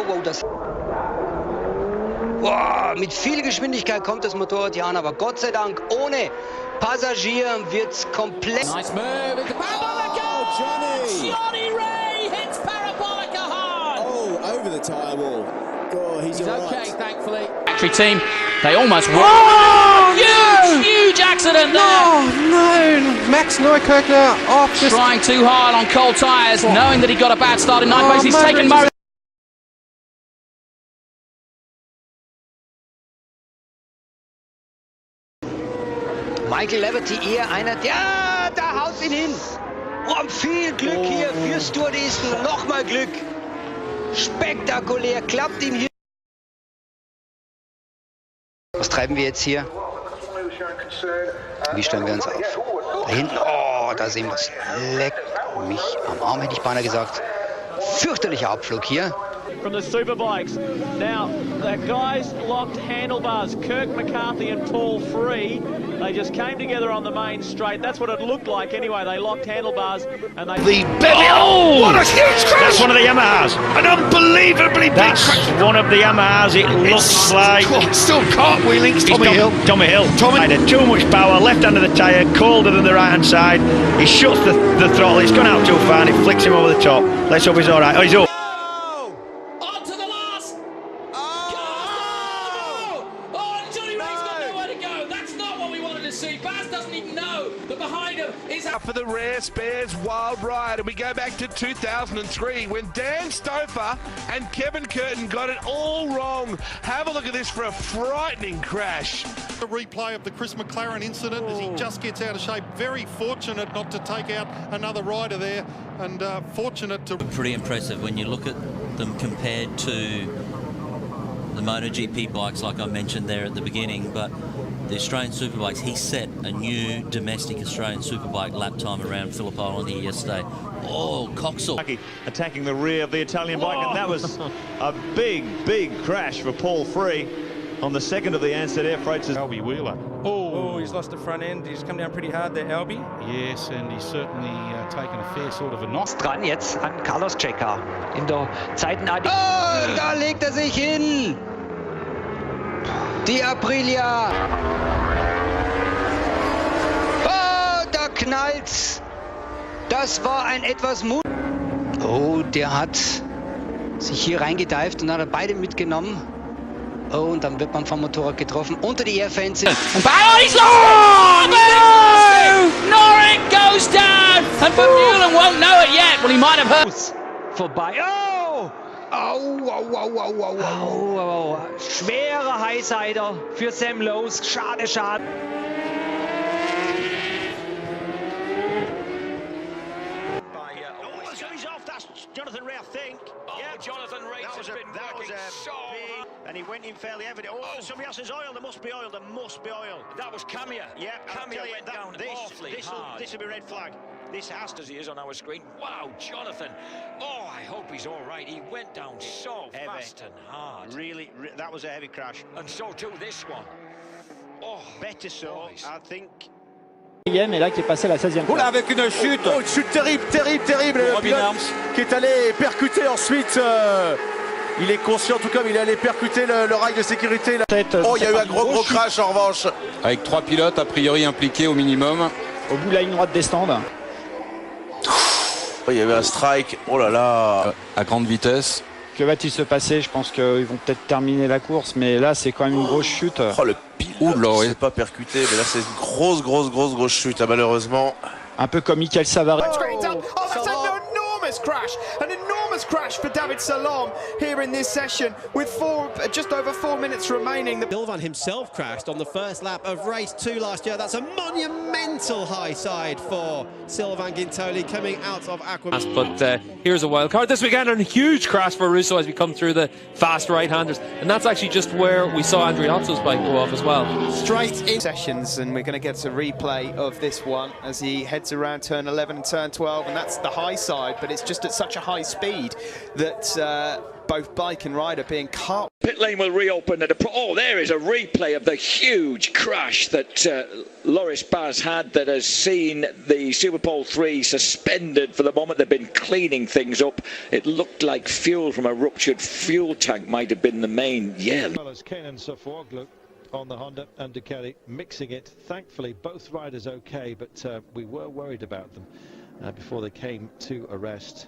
wow, das... Boah, mit viel Geschwindigkeit kommt das Motorrad hier an, aber Gott sei Dank, ohne Passagier wird's komplett... Nice move into Parabolica! Oh, Johnny! Johnny Ray hits Parabolica hard! Oh, over the tyre wall. Oh, he's okay, right. thankfully. Factory team, they almost... Oh, huge accident there! Oh, no! Max Neukirchner off. Trying too hard on cold tyres, knowing that he got a bad start in ninth place. He's taken Murray. Michael Leverty eher einer, ja, da haut ihn hin. Oh, viel Glück hier für Stewardisten, nochmal Glück. Spektakulär, klappt ihm hier. Was treiben wir jetzt hier? Wie stellen wir uns auf? Da hinten, oh, da sehen wir es. Leck mich am Arm, hätte ich beinahe gesagt. Fürchterlicher Abflug hier. From the Superbikes. Now, the guys locked handlebars, Kirk McCarthy and Paul Free. They just came together on the main straight. That's what it looked like anyway. They locked handlebars and they... The belly. Oh! What a huge crash! That's one of the Yamahas. An unbelievably big crash. One of the Yamahas. It looks like... Still cartwheeling. Tommy Hill. Had too much power. Left hand of the tyre. Colder than the right hand side. He shuts the throttle. It's gone out too far and it flicks him over the top. Let's hope he's all right. Oh, he's up. For the rare spares wild ride, and we go back to 2003 when Dan Stouffer and Kevin Curtin got it all wrong. Have a look at this for a frightening crash. A replay of the Chris McLaren incident as he just gets out of shape. Very fortunate not to take out another rider there, and fortunate to... Pretty impressive when you look at them compared to the MotoGP bikes like I mentioned there at the beginning, but the Australian Superbikes, he set a new domestic Australian Superbike lap time around Phillip Island here yesterday. Oh, Coxall. Attacking the rear of the Italian bike, and that was a big crash for Paul Free on the second of the Ansett Air Freight's Albie Wheeler. Oh, he's lost the front end. He's come down pretty hard there, Albie. Yes, and he's certainly taken a fair sort of a knock. Dran jetzt an Carlos Checa in der Zeitenart. Oh, da legt sich hin. Die Aprilia. Oh, da knallt's. Das war ein etwas Mut. Oh, der hat sich hier reingedeift und hat beide mitgenommen. Oh, und dann wird man vom Motorrad getroffen. Unter die Airfans. And he's lost! No! Norik goes down! And Vermeulen won't know it yet. Well, he might have heard. Vorbei. Oh! Au. Schwerer Highsider für Sam Lowes. Schade. Jonathan Ray, I think. Jonathan Ray has been working so hard. And he went in fairly evident. Oh, somebody else's oil. There must be oil. That was Camia. Yeah, Camia went down awfully hard. This will be red flag. This has to... As he is on our screen. Wow, Jonathan. Oh, I hope he's all right. He went down so fast and hard. Really, that was a heavy crash. And so too this one. Oh, better so, I think. Et là qui est passé à la 16e place. Oula, avec une chute, une chute terrible. Le pilote qui est allé percuter ensuite. Il est conscient tout comme il est allé percuter le rail de sécurité. Oh, il y a eu un gros crash en revanche. Avec 3 pilotes a priori impliqués au minimum. Au bout de la ligne droite des stands. Oh, il y avait un strike. Oh là là. À grande vitesse. Que va-t-il se passer? Je pense qu'ils vont peut-être terminer la course, mais là c'est quand même une grosse chute. Oh, le pilote s'est pas percuté, mais là c'est une grosse chute, malheureusement. Un peu comme Michael Savary. An enormous crash for David Salom here in this session with just over 4 minutes remaining. Sylvain himself crashed on the first lap of race 2 last year. That's a monumental high side for Sylvain Guintoli coming out of Aquaman. But here's a wild card this weekend, and a huge crash for Russo as we come through the fast right-handers. And that's actually just where we saw Andriotto's bike go off as well. Straight in sessions, and we're going to get a replay of this one as he heads around turn 11 and turn 12, and that's the high side, but it's just at such a high speed that both bike and rider being caught. Pit lane will reopen at there is a replay of the huge crash that Loris Baz had that has seen the Super Pole 3 suspended for the moment. They've been cleaning things up. It looked like fuel from a ruptured fuel tank might have been the main yell. Well as Ken and Sofoglu on the Honda and Ducati mixing it. Thankfully both riders okay, but we were worried about them before they came to a rest,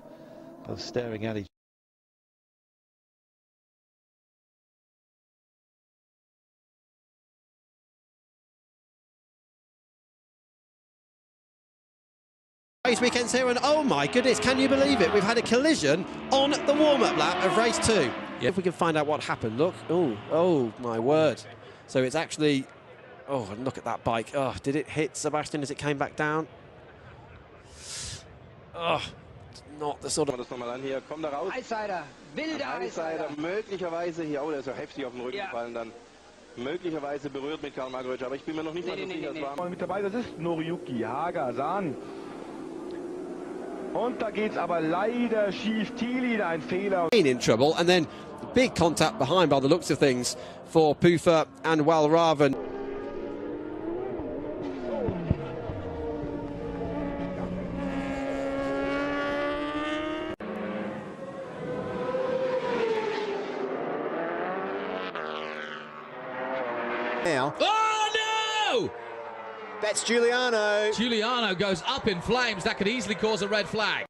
both staring at each other. Race weekends here, and oh my goodness, can you believe it? We've had a collision on the warm-up lap of race 2. Yep. If we can find out what happened, look. Oh my word. So it's actually, and look at that bike. Did it hit Sebastian as it came back down? Not the sort of... Das nochmal an hier, komm da raus. Highsider, wilder Highsider. Möglicherweise hier, der ist so heftig auf den Rücken gefallen dann. Möglicherweise berührt mit Karl Markovic, aber ich bin mir noch nicht mal so sicher, das war... Mit dabei, das ist Noriyuki Hagasan. Und da geht's aber leider schief. Thiele, ein Fehler. In trouble, and then big contact behind by the looks of things for Pufa and Walraven. Now. Oh no! That's Giuliano. Giuliano goes up in flames. That could easily cause a red flag.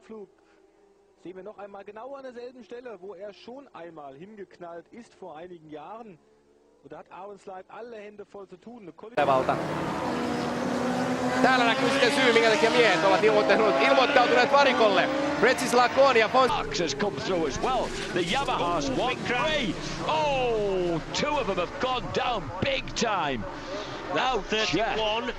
Flug. Sehen wir noch einmal genau an derselben Stelle, wo schon einmal hingeknallt ist vor einigen Jahren. Und da hat Arvenslide alle Hände voll zu tun. Täällä näkyy sitten syy, minkä takia miehet ovat ilmoittautuneet varikolle. Bretislav ja Fox has come through as well. The Yamahas walk away. Two of them have gone down big time. Now 31.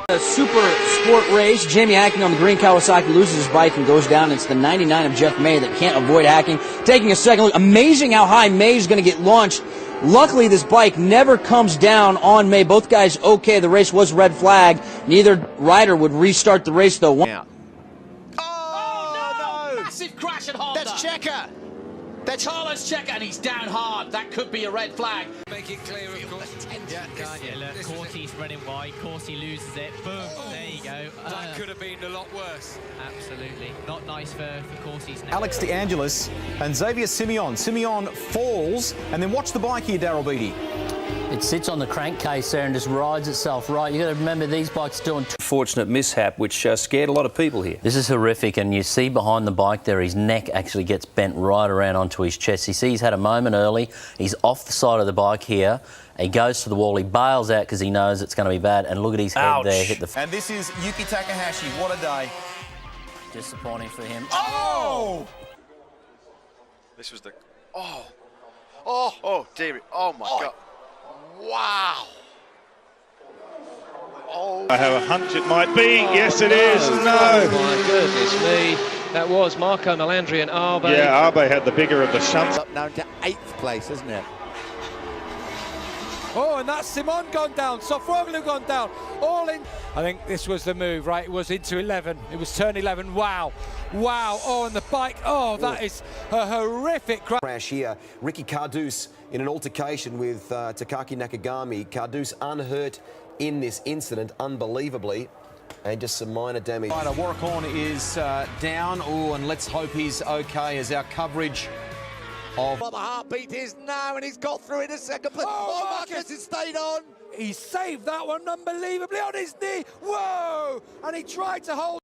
A super sport race. Jamie hacking on the green. Kawasaki loses his bike and goes down. It's the 99 of Jeff May that can't avoid hacking. Taking a second look. Amazing how high May is going to get launched. Luckily, this bike never comes down on May. Both guys okay. The race was red flag. Neither rider would restart the race, though. Yeah. Oh, no! Massive crash at Honda. That's Checker. That's Carlos Checker, and he's down hard. That could be a red flag. Make it clear, of course. Look, Corsi's running wide. Corsi loses it. Boom. There you go. That could have been a lot worse. Absolutely. Not nice for Corsi's. Alex De Angelis and Xavier Simeon. Simeon falls, and then watch the bike here, Daryl Beattie. It sits on the crankcase there and just rides itself right. You've got to remember these bikes doing... Fortunate mishap which scared a lot of people here. This is horrific, and you see behind the bike there his neck actually gets bent right around onto his chest. You see he's had a moment early. He's off the side of the bike here. He goes to the wall. He bails out because he knows it's going to be bad. And look at his head there. Hit the... And this is Yuki Takahashi. What a day. Disappointing for him. Oh! This was the... Oh, dear. Oh, my God. Wow. I have a hunch it might be. Yes, it is. No. My goodness me. That was Marco Melandri and Arbe. Yeah, Arbe had the bigger of the shunts. Up now to 8th place, isn't it? And that's Simon gone down, Sofoglu gone down, all in. I think this was the move, right? It was into 11. It was turn 11. Wow. And the bike. That is a horrific crash here. Ricky Carduce in an altercation with Takaki Nakagami. Carduce unhurt in this incident, unbelievably, and just some minor damage. Right, Warwick is down. And let's hope he's okay as our coverage of... What the heartbeat is now, and he's got through in a second place. Marcus has stayed on. He saved that one unbelievably on his knee. Whoa! And he tried to hold.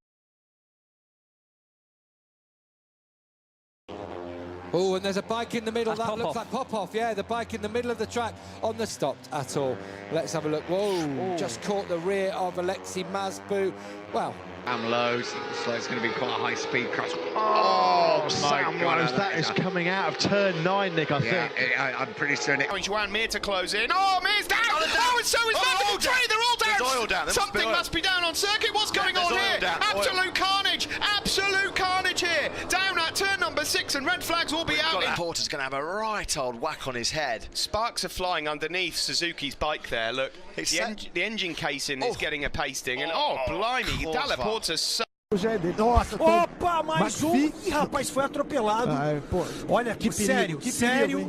And there's a bike in the middle. That looks like Popov. Yeah, the bike in the middle of the track on the stopped at all. Let's have a look. Just caught the rear of Alexei Mazbu. Well, I'm low, so it's going to be quite a high-speed crash. Sam Rose, that is coming out of turn 9, Nick, I think. I'm pretty certain it... Juan Mir to close in. Mir's down! And so is Maverick. They're all down! There's oil down. Something must be down on circuit. What's going on here? Absolute carnage! Absolute carnage here! Down at turn number 6, and red flags will be out. Porter's going to have a right old whack on his head. Sparks are flying underneath Suzuki's bike there. Look, the engine casing is getting a pasting, and blimey, Dalla Porta's so Nossa, Opa, mais um! Ih, rapaz, foi atropelado. Olha que sério,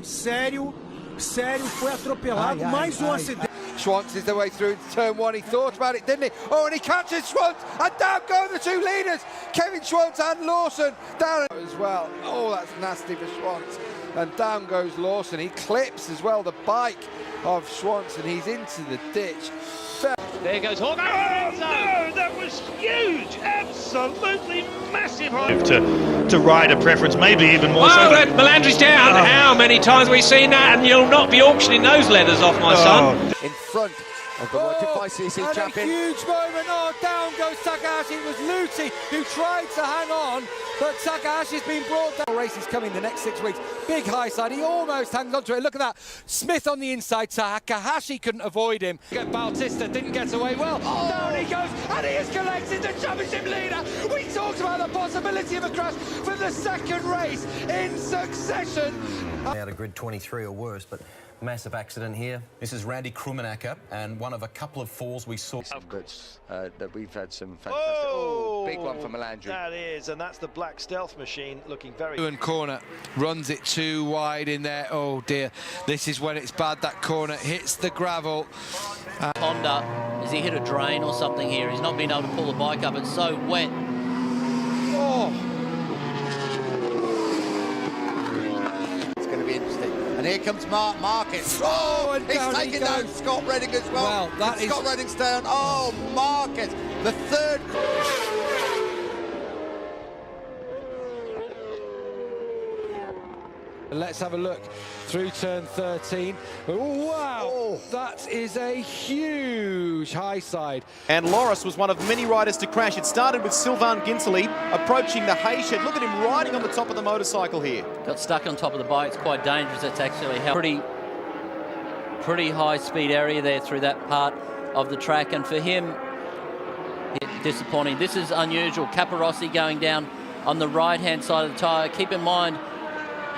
sério, foi atropelado. Mais um acidente. Schwantz is the way through to turn one. He thought about it, didn't he? Oh, and he catches Schwantz, and down go the two leaders, Kevin Schwantz and Lawson, down as well. Oh, that's nasty for Schwantz. And down goes Lawson. He clips as well the bike of Schwantz, and he's into the ditch. There goes Hawk. Oh, no, that was huge. Absolutely massive. To rider preference, maybe even more so. Oh, Melandri's down. Oh. How many times have we seen that? And you'll not be auctioning those leathers off, my son. In front of the Modified CC champion. A huge moment. Oh, down goes Takahashi. It was Luti who tried to hang on, but Takahashi's been brought down. Races coming the next 6 weeks. Big high side. He almost hangs on to it. Look at that. Smith on the inside. Takahashi couldn't avoid him. Bautista didn't get away well. Oh. Down he goes, and he is collected the championship leader. We talked about the possibility of a crash for the second race in succession. Out of grid 23 or worse, but massive accident here. This is Randy Krummenacker, and one of a couple of falls we saw. That we've had some fantastic. Big one for Melandri. That is, and that's the black stealth machine looking very. And corner runs it too wide in there. Oh dear, this is when it's bad. That corner hits the gravel. Honda, has he hit a drain or something here? He's not been able to pull the bike up. It's so wet. Oh. It's going to be interesting. And here comes Mark Marcus. Oh, and he's taking down Scott Redding as well. Scott Redding's down. Oh, Marcus, the third. Let's have a look through turn 13. Oh, wow, that is a huge high side. And Loris was one of many riders to crash. It started with Sylvain Ginsley approaching the hay shed. Look at him riding on the top of the motorcycle here. Got stuck on top of the bike. It's quite dangerous. It's actually pretty high speed area there through that part of the track. And for him, disappointing. This is unusual. Caparossi going down on the right-hand side of the tyre. Keep in mind,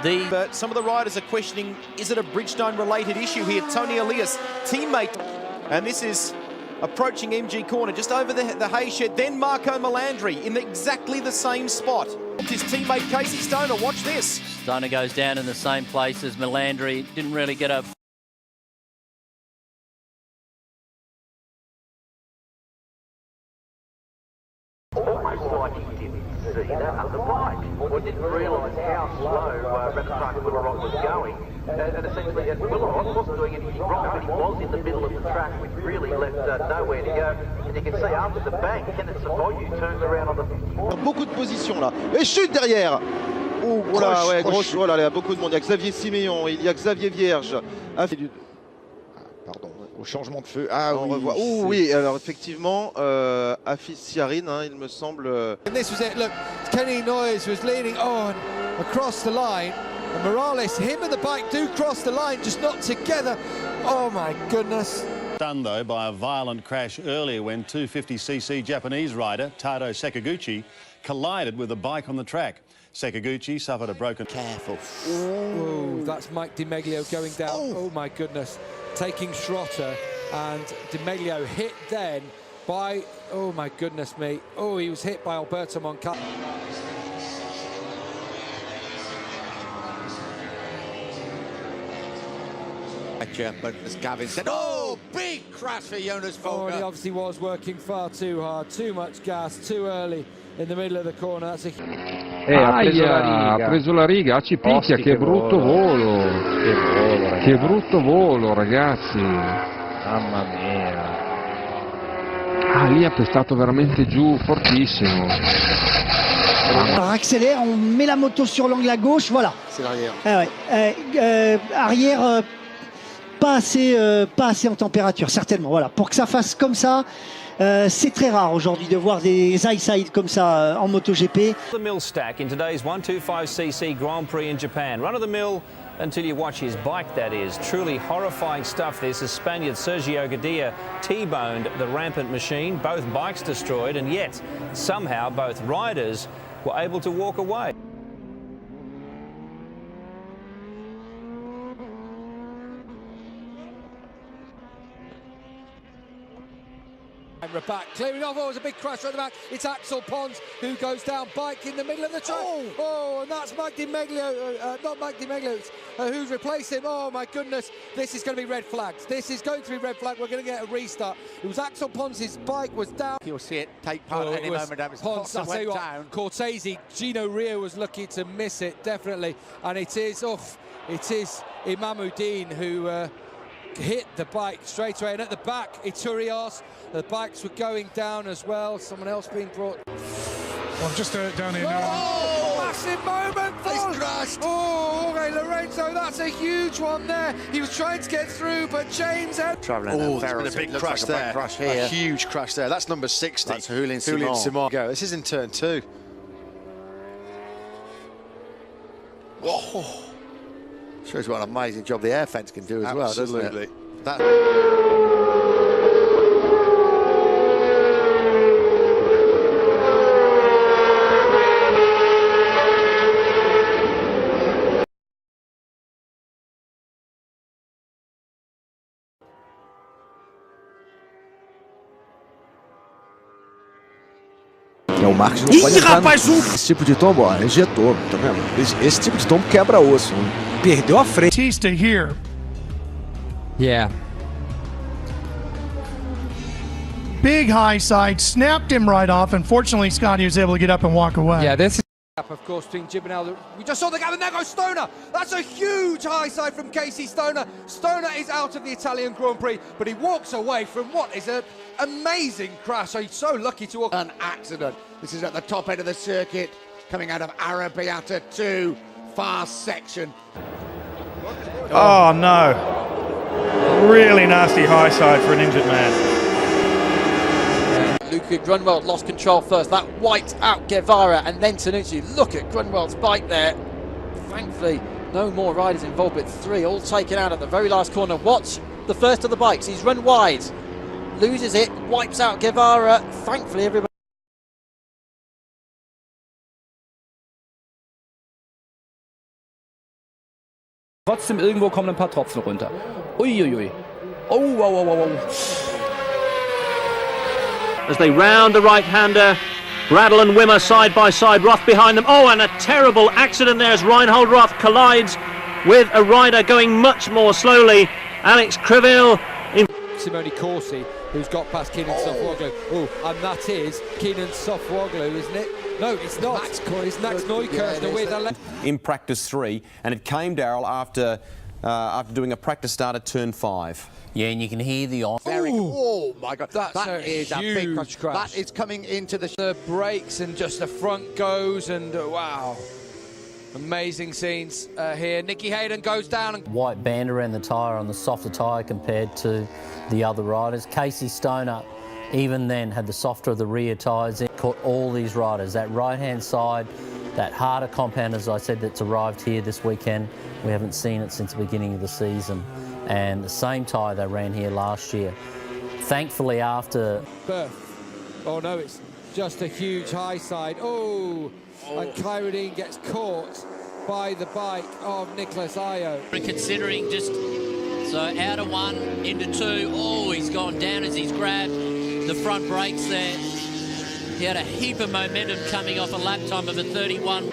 But some of the riders are questioning, is it a Bridgestone-related issue here? Tony Elias, teammate, and this is approaching MG corner, just over the hay shed. Then Marco Melandri in exactly the same spot. His teammate Casey Stoner, watch this. Stoner goes down in the same place as Melandri. Didn't really get a... Almost like he didn't see that other bike, or didn't realise how slow Renaissance Willerot was going. And essentially, Willerot wasn't doing anything wrong, but he was in the middle of the track, which really left nowhere to go. And you can see after the bank, Kenneth Savoyu turns around on the 50. Beaucoup de positions là. Et chute derrière. Oh, voilà, ouais, grosse. Voilà, il y a beaucoup de monde. Il y a Xavier Siméon, il y a Xavier Vierge. Pardon, au changement de feu. Ah, on revoit. Oh oui, alors effectivement, Afis Siarin, hein, il me semble. And this was it. Look, Kenny Noyes was leaning on across the line. And Morales, him and the bike do cross the line, just not together. Oh my goodness. Done though by a violent crash earlier when 250cc Japanese rider Tado Sakaguchi collided with a bike on the track. Sakaguchi suffered a broken... Careful. Oh, that's Mike Di Meglio going down. Oh my goodness. Taking Schrotter, and Di Meglio hit then by... Oh my goodness me. Oh, he was hit by Alberto Moncada. But as Gavin said, oh, big crash for Jonas Folger. Oh, and he obviously was working far too hard, too much gas, too early in the middle of the corner. That's a... ha preso la riga, ci picchia, che brutto volo. Che brutto volo, ragazzi. Mamma mia. Ah, lì ha pestato veramente giù, fortissimo. On accélère, on met la moto sur l'angle à gauche, voilà. C'est l'arrière. Ah ouais. Arrière, pas assez en température, certainement. Voilà. Pour que ça fasse comme ça, c'est très rare aujourd'hui de voir des high-side comme ça en MotoGP. The mill stack in today's 125cc Grand Prix in Japan. Run of the mill until you watch his bike, that is. Truly horrifying stuff this as Spaniard Sergio Gadia T-boned the rampant machine. Both bikes destroyed, and yet somehow both riders were able to walk away. Back, clearing off. Oh, it was a big crash right at the back. It's Axel Pons who goes down. Bike in the middle of the track. Oh, and that's Mike DiMeglio, not Mike DiMeglio, who's replaced him. Oh my goodness, this is going to be red flags. This is going to be red flag. We're going to get a restart. It was Axel Pons' bike was down. You'll see it take part at any moment. That was Pons, I tell you what, Cortese, Gino Rio was lucky to miss it, definitely. And it is Imamuddin who hit the bike straight away, and at the back Iturias, the bikes were going down as well. Someone else being brought. Well, just down here now. Oh, massive moment for crashed. Oh, okay, Lorenzo, that's a huge one there. He was trying to get through, but James had travelling. Oh, there's been a big crash there. A huge crash there. That's number 60. That's Julian Simon. Go. This is in turn 2. Oh. Shows what an amazing job the air fence can do as well, doesn't it? O Marcos não pode entrar esse tipo de tombo, ó, injetou, tá vendo? Esse tipo de tombo quebra osso. Perdeu a frente. Batista here. Yeah. Big high side, snapped him right off. Unfortunately, Scotty was able to get up and walk away. Yeah, this is of course between Gibonel. We just saw the gap, and there goes Stoner. That's a huge high side from Casey Stoner. Stoner is out of the Italian Grand Prix, but he walks away from what is an amazing crash. So he's so lucky to walk. An accident. This is at the top end of the circuit, coming out of Arrabbiata 2, fast section. Oh no. Really nasty high side for an injured man. Luca Grunwald lost control first. That wiped out Guevara and then Tanucci. Look at Grunwald's bike there. Thankfully, no more riders involved, but 3 all taken out at the very last corner. Watch the first of the bikes. He's run wide, loses it, wipes out Guevara. Thankfully, everybody. Trotzdem irgendwo kommen ein paar Tropfen runter. Uiuiui. Oh. As they round the right-hander, Bradle and Wimmer side by side, Roth behind them. Oh, and a terrible accident there as Reinhold Roth collides with a rider going much more slowly. Alex Criville in Simone Corsi, who's got past Kenan Sofuoglu. Oh, and that is Kenan Sofuoglu, isn't it? No, it's not. It's Max Neukirchner with a left. In practice 3, and it came, Darryl, after doing a practice start at turn 5. Yeah, and you can hear the on. Oh my God, that is a big crash. That is coming into the brakes, and just the front goes, and wow. Amazing scenes here. Nicky Hayden goes down. And white band around the tyre on the softer tyre compared to the other riders. Casey Stoner, even then, had the softer of the rear tyres. It caught all these riders. That right-hand side, that harder compound, as I said, that's arrived here this weekend. We haven't seen it since the beginning of the season. And the same tyre they ran here last year. Thankfully, after... Oh no, it's just a huge high side. Oh. And Kyrodine gets caught by the bike of Nicholas Ayo. Considering just, so out of 1 into 2, oh, he's gone down as he's grabbed the front brakes there. He had a heap of momentum coming off a lap time of a 31.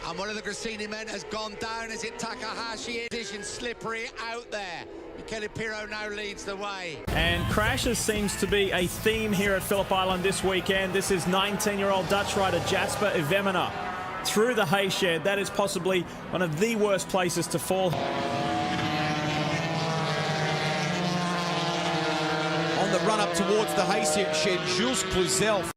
And one of the Grassini men has gone down. Is it Takahashi? Position slippery out there. Michele Pirro now leads the way. And crashes seems to be a theme here at Phillip Island this weekend. This is 19-year-old Dutch rider Jasper Ivemena through the hay shed. That is possibly one of the worst places to fall. On the run up towards the hay shed, Jules Cluzel